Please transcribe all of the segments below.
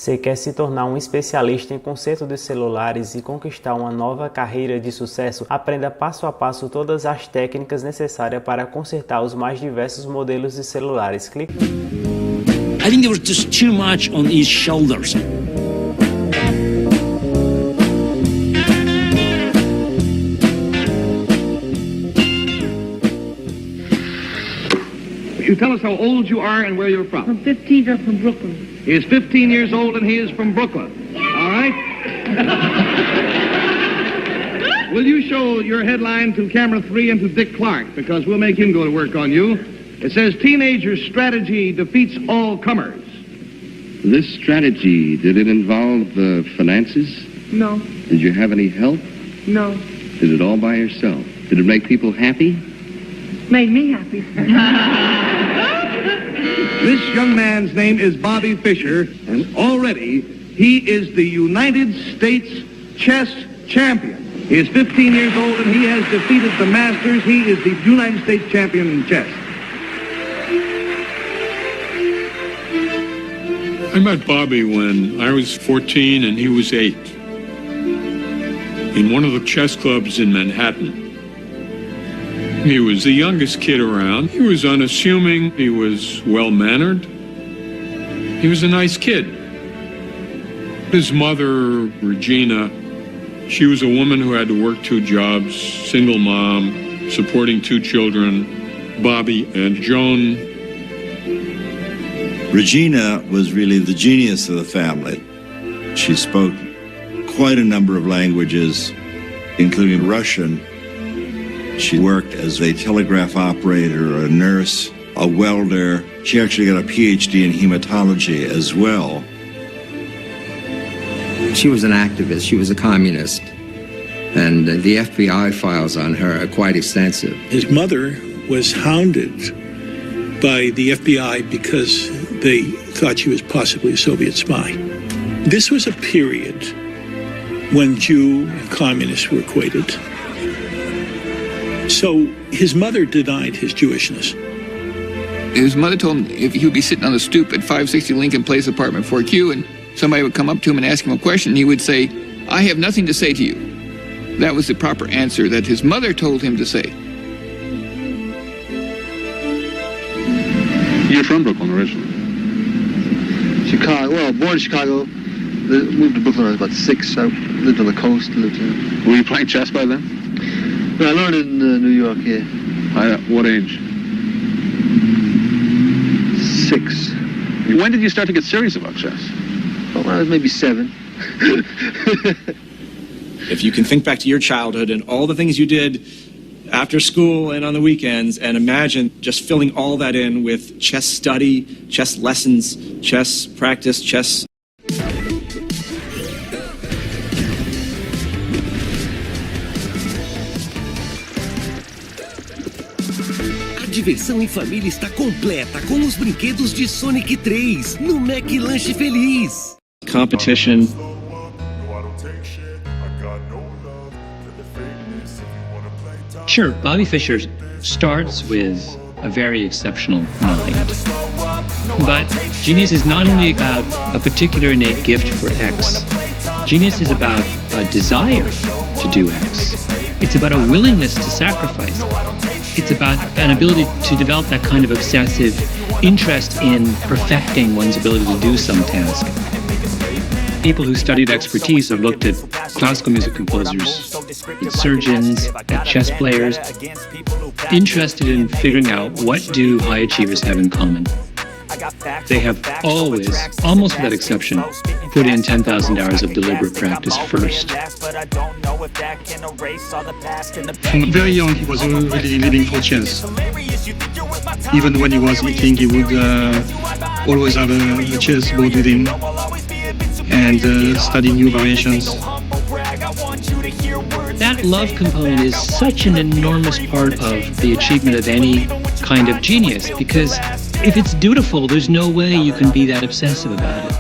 Você quer se tornar um especialista em conserto de celulares e conquistar uma nova carreira de sucesso? Aprenda passo a passo todas as técnicas necessárias para consertar os mais diversos modelos de celulares. Clique. I think there was just too much on his shoulders. You tell us how old you are and where you're from. I'm 15, I'm from Brooklyn. He is 15 years old and he is from Brooklyn. All right? Will you show your headline to camera 3 and to Dick Clark, because we'll make him go to work on you. It says, teenager strategy defeats all comers. This strategy, did it involve finances? No. Did you have any help? No. Did it all by yourself? Did it make people happy? Made me happy. This young man's name is Bobby Fischer, and already he is the United States chess champion. He is 15 years old and he has defeated the Masters. He is the United States champion in chess. I met Bobby when I was 14 and he was 8 in one of the chess clubs in Manhattan. He was the youngest kid around. He was unassuming. He was well-mannered. He was a nice kid. His mother, Regina, she was a woman who had to work 2 jobs, single mom, supporting 2 children, Bobby and Joan. Regina was really the genius of the family. She spoke quite a number of languages, including Russian. She worked as a telegraph operator, a nurse, a welder. She actually got a PhD in hematology as well. She was an activist. She was a communist. And the FBI files on her are quite extensive. His mother was hounded by the FBI because they thought she was possibly a Soviet spy. This was a period when Jew and communists were equated. So his mother denied his Jewishness. His mother told him if he would be sitting on the stoop at 560 Lincoln Place, apartment 4Q, and somebody would come up to him and ask him a question, he would say, "I have nothing to say to you." That was the proper answer that his mother told him to say. You're from Brooklyn originally? Chicago, well, born in Chicago. Moved to Brooklyn when I was about 6, so lived on the coast. Were you playing chess by then? I learned in New York, yeah. At what age? 6. When did you start to get serious about chess? Well, when I was maybe 7. If you can think back to your childhood and all the things you did after school and on the weekends, and imagine just filling all that in with chess study, chess lessons, chess practice, chess. A diversão em família está completa com os brinquedos de Sonic 3 no Mac Lanche Feliz. Competition. Sure, Bobby Fischer starts with a very exceptional mind. But genius is not only about a particular innate gift for X. Genius is about a desire to do X. It's about a willingness to sacrifice. It's about an ability to develop that kind of obsessive interest in perfecting one's ability to do some task. People who studied expertise have looked at classical music composers, at surgeons, at chess players, interested in figuring out what do high achievers have in common. They have always, almost without exception, put in 10,000 hours of deliberate practice first. From very young, he was really living for chess. Even when he was eating, he would always have a chess board with him and study new variations. That love component is such an enormous part of the achievement of any kind of genius, because if it's dutiful, there's no way you can be that obsessive about it.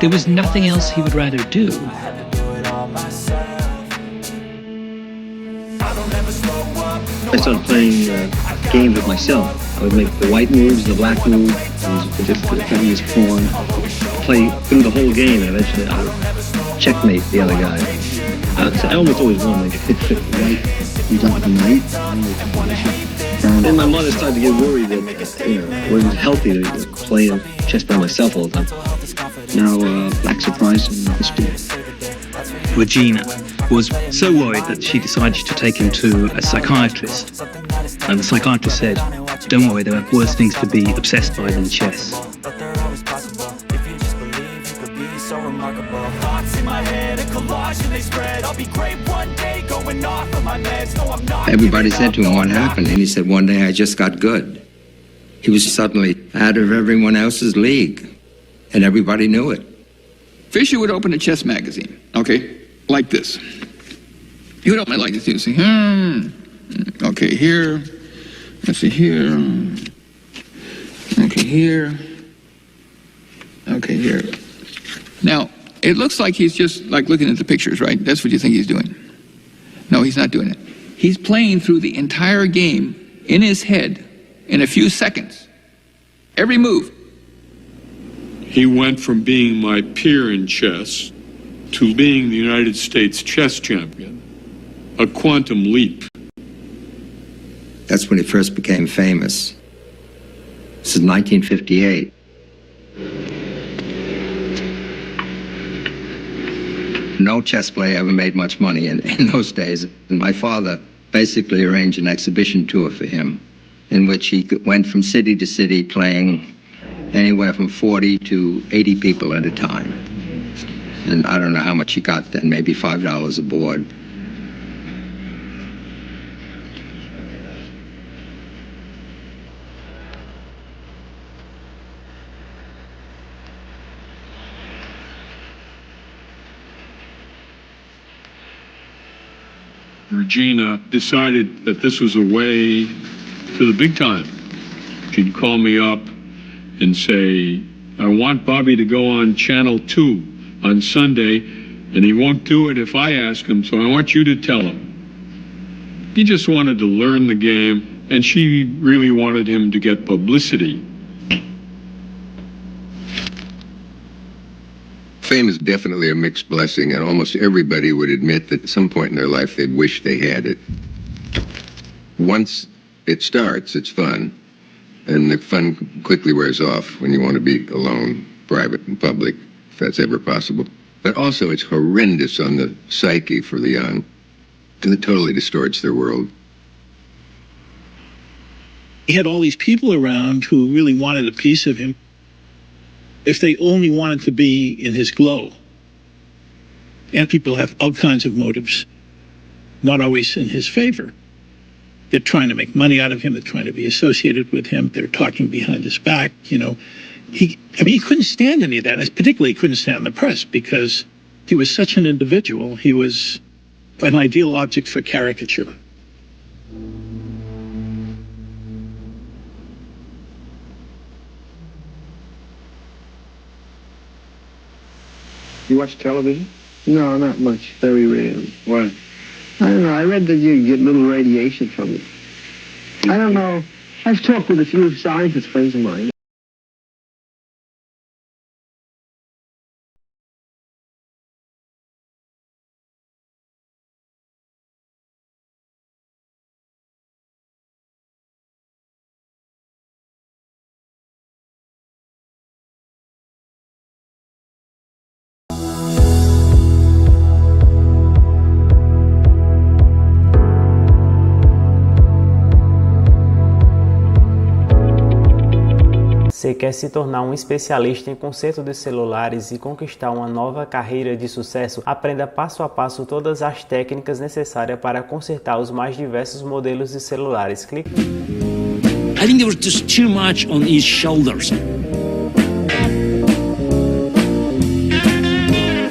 There was nothing else he would rather do. I started playing games with myself. I would make the white moves, the black moves, just cutting this pawn, play through the whole game, and eventually I would checkmate the other guy. I almost always won. Like, white, you got the knight. And my mother started to get worried that it wasn't healthy to play chess by myself all the time. Now, black surprise and Regina was so worried that she decided to take him to a psychiatrist. And the psychiatrist said, "Don't worry, there are worse things to be obsessed by than chess." Everybody said to him, "What happened?" And he said, "One day I just got good." He was suddenly out of everyone else's league, and everybody knew it. Fischer would open a chess magazine, okay, like this. He would open it like this. He would say, okay, here, let's see, here, okay, here, okay, here. Now, it looks like he's just like looking at the pictures, right? That's what you think he's doing. No, he's not doing it. He's playing through the entire game in his head in a few seconds. Every move. He went from being my peer in chess to being the United States chess champion. A quantum leap. That's when he first became famous. This is 1958. No chess player ever made much money in those days. And my father basically arranged an exhibition tour for him in which he went from city to city playing anywhere from 40 to 80 people at a time. And I don't know how much he got then, maybe $5 a board. Regina decided that this was a way to the big time. She'd call me up and say, "I want Bobby to go on Channel 2 on Sunday, and he won't do it if I ask him, so I want you to tell him." He just wanted to learn the game, and she really wanted him to get publicity. Fame is definitely a mixed blessing, and almost everybody would admit that at some point in their life they'd wish they had it. Once it starts, it's fun, and the fun quickly wears off when you want to be alone, private and public, if that's ever possible. But also it's horrendous on the psyche for the young, and it totally distorts their world. He had all these people around who really wanted a piece of him. If they only wanted to be in his glow. And people have all kinds of motives, not always in his favor. They're trying to make money out of him. They're trying to be associated with him. They're talking behind his back, you know. He couldn't stand any of that. And particularly, he couldn't stand the press because he was such an individual. He was an ideal object for caricature. You watch television? No, not much. Very rarely. Why? I don't know. I read that you get little radiation from it. I don't know. I've talked with a few scientist friends of mine. Você quer se tornar um especialista em conserto de celulares e conquistar uma nova carreira de sucesso? Aprenda passo a passo todas as técnicas necessárias para consertar os mais diversos modelos de celulares. Clique. I think there was just too much on his shoulders.